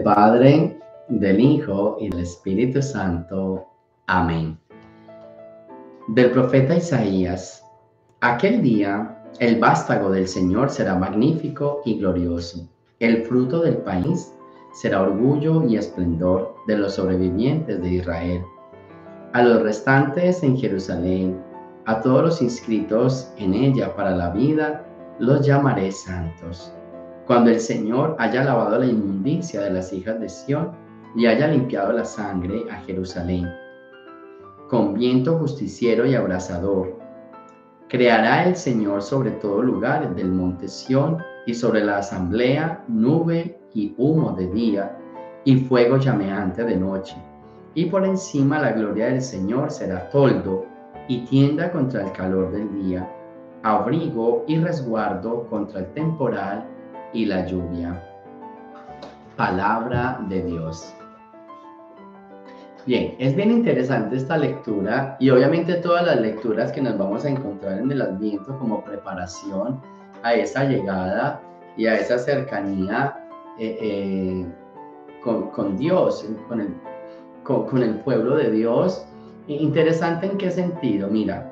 Padre, del Hijo y del Espíritu Santo. Amén. Del profeta Isaías. Aquel día, el vástago del Señor será magnífico y glorioso. El fruto del país será orgullo y esplendor de los sobrevivientes de Israel. A los restantes en Jerusalén, a todos los inscritos en ella para la vida, los llamaré santos. Cuando el Señor haya lavado la inmundicia de las hijas de Sión y haya limpiado la sangre a Jerusalén, con viento justiciero y abrasador, creará el Señor sobre todo lugar del monte Sión y sobre la asamblea nube y humo de día y fuego llameante de noche. Y por encima la gloria del Señor será toldo y tienda contra el calor del día, abrigo y resguardo contra el temporal y la lluvia. Palabra de Dios. Bien, es bien interesante esta lectura y obviamente todas las lecturas que nos vamos a encontrar en el Adviento como preparación a esa llegada y a esa cercanía con Dios, con el pueblo de Dios. Interesante en qué sentido, mira,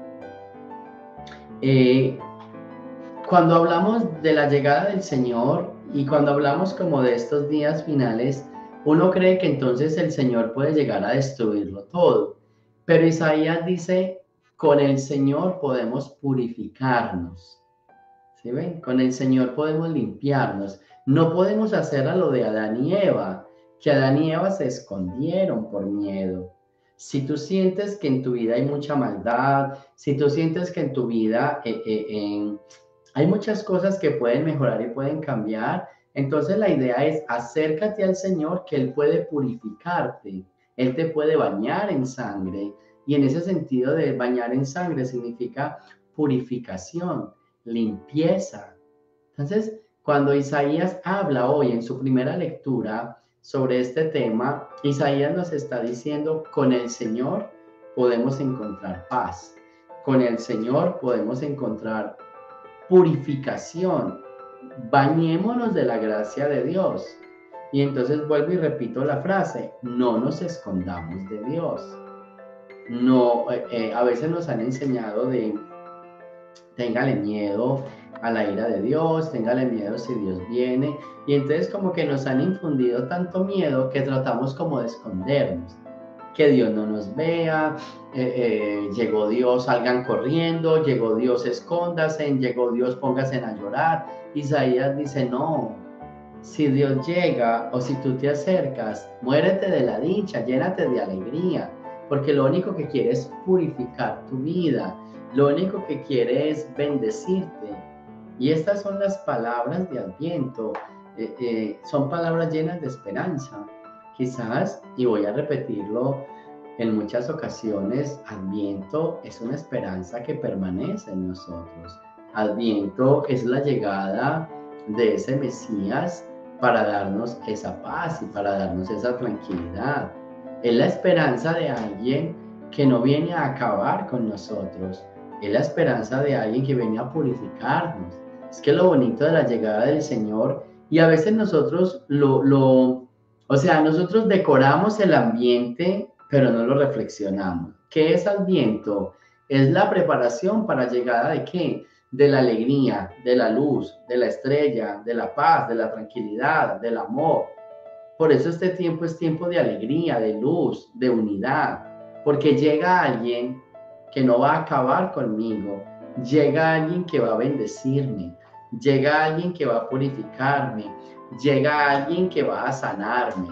cuando hablamos de la llegada del Señor y cuando hablamos como de estos días finales, uno cree que entonces el Señor puede llegar a destruirlo todo. Pero Isaías dice, con el Señor podemos purificarnos. ¿Sí ven? Con el Señor podemos limpiarnos. No podemos hacer a lo de Adán y Eva, que Adán y Eva se escondieron por miedo. Si tú sientes que en tu vida hay mucha maldad, si tú sientes que en tu vida hay muchas cosas que pueden mejorar y pueden cambiar, entonces la idea es acércate al Señor, que Él puede purificarte, Él te puede bañar en sangre. Y en ese sentido de bañar en sangre significa purificación, limpieza. Entonces, cuando Isaías habla hoy en su primera lectura sobre este tema, Isaías nos está diciendo, con el Señor podemos encontrar paz, con el Señor podemos encontrar purificación. Bañémonos de la gracia de Dios. Y entonces vuelvo y repito la frase, no nos escondamos de Dios. No, a veces nos han enseñado de, téngale miedo a la ira de Dios, téngale miedo si Dios viene. Y entonces como que nos han infundido tanto miedo que tratamos como de escondernos. Que Dios no nos vea, llegó Dios, salgan corriendo, llegó Dios, escóndase, llegó Dios, póngase a llorar. Isaías dice, no, si Dios llega o si tú te acercas, muérete de la dicha, llénate de alegría, porque lo único que quiere es purificar tu vida, lo único que quiere es bendecirte. Y estas son las palabras de Adviento, son palabras llenas de esperanza. Quizás, y voy a repetirlo en muchas ocasiones, Adviento es una esperanza que permanece en nosotros. Adviento es la llegada de ese Mesías para darnos esa paz y para darnos esa tranquilidad. Es la esperanza de alguien que no viene a acabar con nosotros. Es la esperanza de alguien que viene a purificarnos. Es que lo bonito de la llegada del Señor, y a veces nosotros nosotros decoramos el ambiente, pero no lo reflexionamos. ¿Qué es Adviento? Es la preparación para la llegada ¿de qué? De la alegría, de la luz, de la estrella, de la paz, de la tranquilidad, del amor. Por eso este tiempo es tiempo de alegría, de luz, de unidad, porque llega alguien que no va a acabar conmigo, llega alguien que va a bendecirme, llega alguien que va a purificarme, llega alguien que va a sanarme.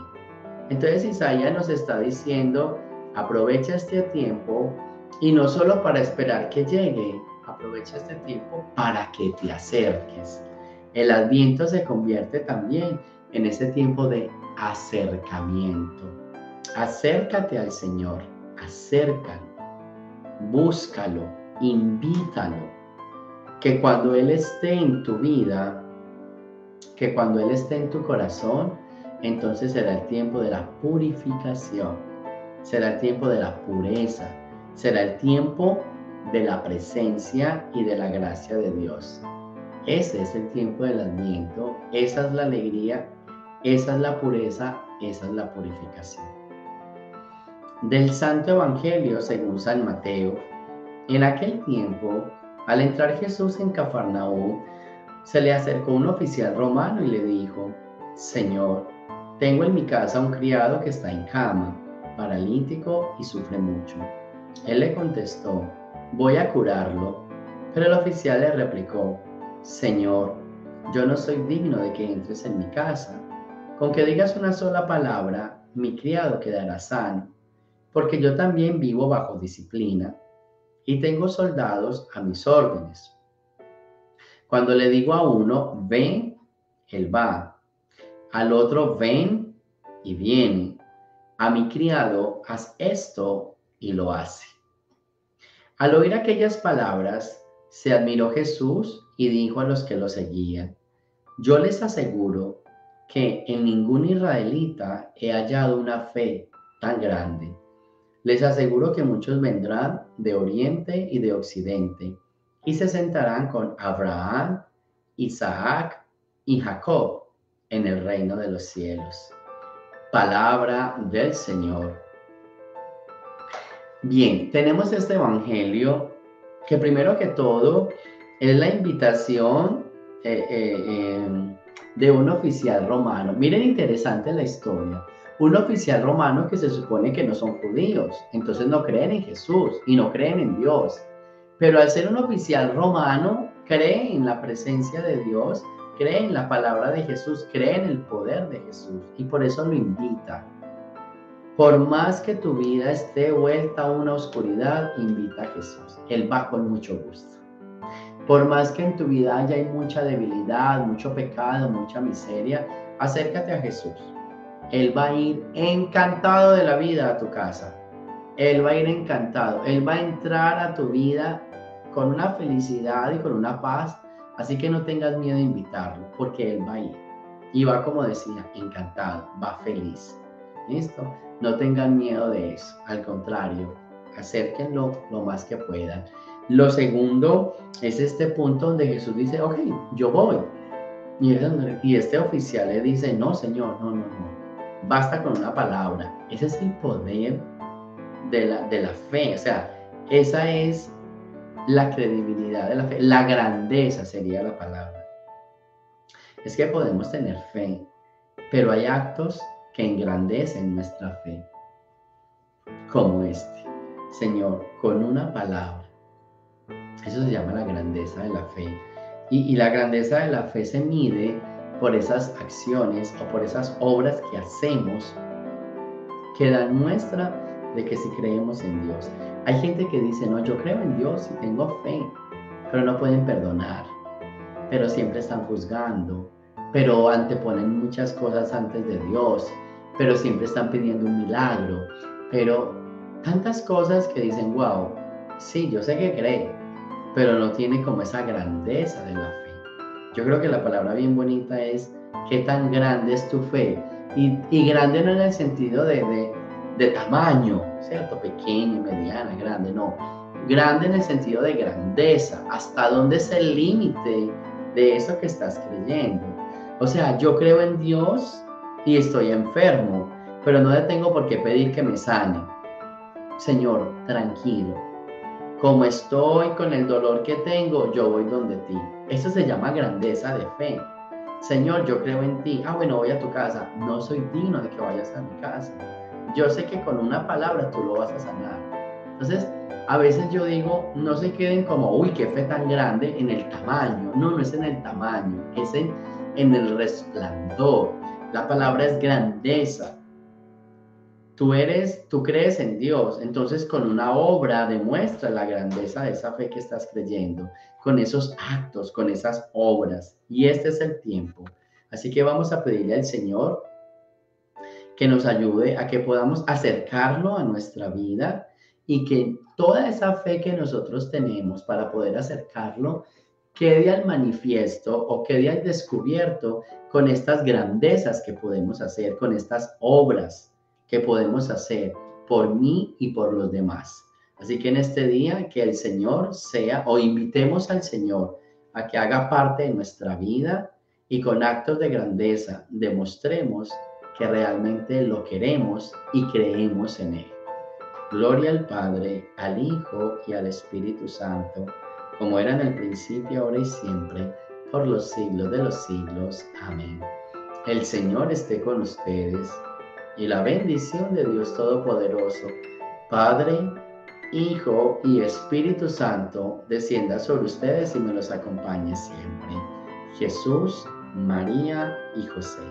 Entonces Isaías nos está diciendo, aprovecha este tiempo y no solo para esperar que llegue, aprovecha este tiempo para que te acerques. El Adviento se convierte también en ese tiempo de acercamiento. Acércate al Señor, acércalo, búscalo, invítalo, que cuando Él esté en tu vida, que cuando Él esté en tu corazón, entonces será el tiempo de la purificación, será el tiempo de la pureza, será el tiempo de la presencia y de la gracia de Dios. Ese es el tiempo del Adviento, esa es la alegría Esa es la pureza, esa es la purificación. Del Santo Evangelio según San Mateo. En aquel tiempo, al entrar Jesús en Cafarnaúm, se le acercó un oficial romano y le dijo: Señor, tengo en mi casa un criado que está en cama, paralítico y sufre mucho. Él le contestó: voy a curarlo. Pero el oficial le replicó: Señor, yo no soy digno de que entres en mi casa. Con que digas una sola palabra, mi criado quedará sano, porque yo también vivo bajo disciplina y tengo soldados a mis órdenes. Cuando le digo a uno, ven, él va. Al otro, ven, y viene. A mi criado, haz esto, y lo hace. Al oír aquellas palabras, se admiró Jesús y dijo a los que lo seguían: yo les aseguro que en ningún israelita he hallado una fe tan grande. Les aseguro que muchos vendrán de oriente y de occidente y se sentarán con Abraham, Isaac y Jacob en el reino de los cielos. Palabra del Señor. Bien, tenemos este evangelio que primero que todo es la invitación de un oficial romano. Miren, interesante la historia. Un oficial romano que se supone que no son judíos, entonces no creen en Jesús y no creen en Dios. Pero al ser un oficial romano, cree en la presencia de Dios, cree en la palabra de Jesús, cree en el poder de Jesús y por eso lo invita. Por más que tu vida esté vuelta a una oscuridad, invita a Jesús. Él va con mucho gusto. Por más que en tu vida haya mucha debilidad, mucho pecado, mucha miseria, acércate a Jesús. Él va a ir encantado de la vida a tu casa. Él va a ir encantado. Él va a entrar a tu vida con una felicidad y con una paz. Así que no tengas miedo de invitarlo, porque Él va a ir. Y va, como decía, encantado, va feliz. ¿Listo? No tengan miedo de eso. Al contrario, acérquenlo lo más que puedan. Lo segundo es este punto donde Jesús dice: ok, yo voy. Y este oficial le dice: no, Señor, no. Basta con una palabra. Ese es el poder de la fe. O sea, esa es la credibilidad de la fe. La grandeza sería la palabra. Es que podemos tener fe, pero hay actos que engrandecen nuestra fe, como este. Señor, con una palabra. Eso se llama la grandeza de la fe. Y la grandeza de la fe se mide por esas acciones o por esas obras que hacemos que dan muestra de que sí creemos en Dios. Hay gente que dice: no, yo creo en Dios y tengo fe, pero no pueden perdonar, pero siempre están juzgando, pero anteponen muchas cosas antes de Dios, pero siempre están pidiendo un milagro, pero tantas cosas que dicen: wow, sí, yo sé que cree, pero no tiene como esa grandeza de la fe. Yo creo que la palabra bien bonita es: ¿qué tan grande es tu fe? Y grande no en el sentido de tamaño, ¿cierto? Pequeño, mediana, grande, no. Grande en el sentido de grandeza. ¿Hasta dónde es el límite de eso que estás creyendo? O sea, yo creo en Dios y estoy enfermo, pero no le tengo por qué pedir que me sane. Señor, tranquilo. Como estoy con el dolor que tengo, yo voy donde ti. Eso se llama grandeza de fe. Señor, yo creo en ti. Bueno, voy a tu casa. No soy digno de que vayas a mi casa. Yo sé que con una palabra tú lo vas a sanar. Entonces, a veces yo digo: no se queden como: uy, qué fe tan grande en el tamaño. No es en el tamaño, es en el resplandor. La palabra es grandeza. Tú crees en Dios, entonces con una obra demuestra la grandeza de esa fe que estás creyendo, con esos actos, con esas obras. Y este es el tiempo. Así que vamos a pedirle al Señor que nos ayude a que podamos acercarlo a nuestra vida y que toda esa fe que nosotros tenemos para poder acercarlo quede al manifiesto o quede al descubierto con estas grandezas que podemos hacer, con estas obras que podemos hacer por mí y por los demás. Así que en este día que el Señor sea, o invitemos al Señor a que haga parte de nuestra vida y con actos de grandeza demostremos que realmente lo queremos y creemos en Él. Gloria al Padre, al Hijo y al Espíritu Santo, como era en el principio, ahora y siempre, por los siglos de los siglos. Amén. El Señor esté con ustedes, y la bendición de Dios Todopoderoso, Padre, Hijo y Espíritu Santo, descienda sobre ustedes y me los acompañe siempre. Jesús, María y José.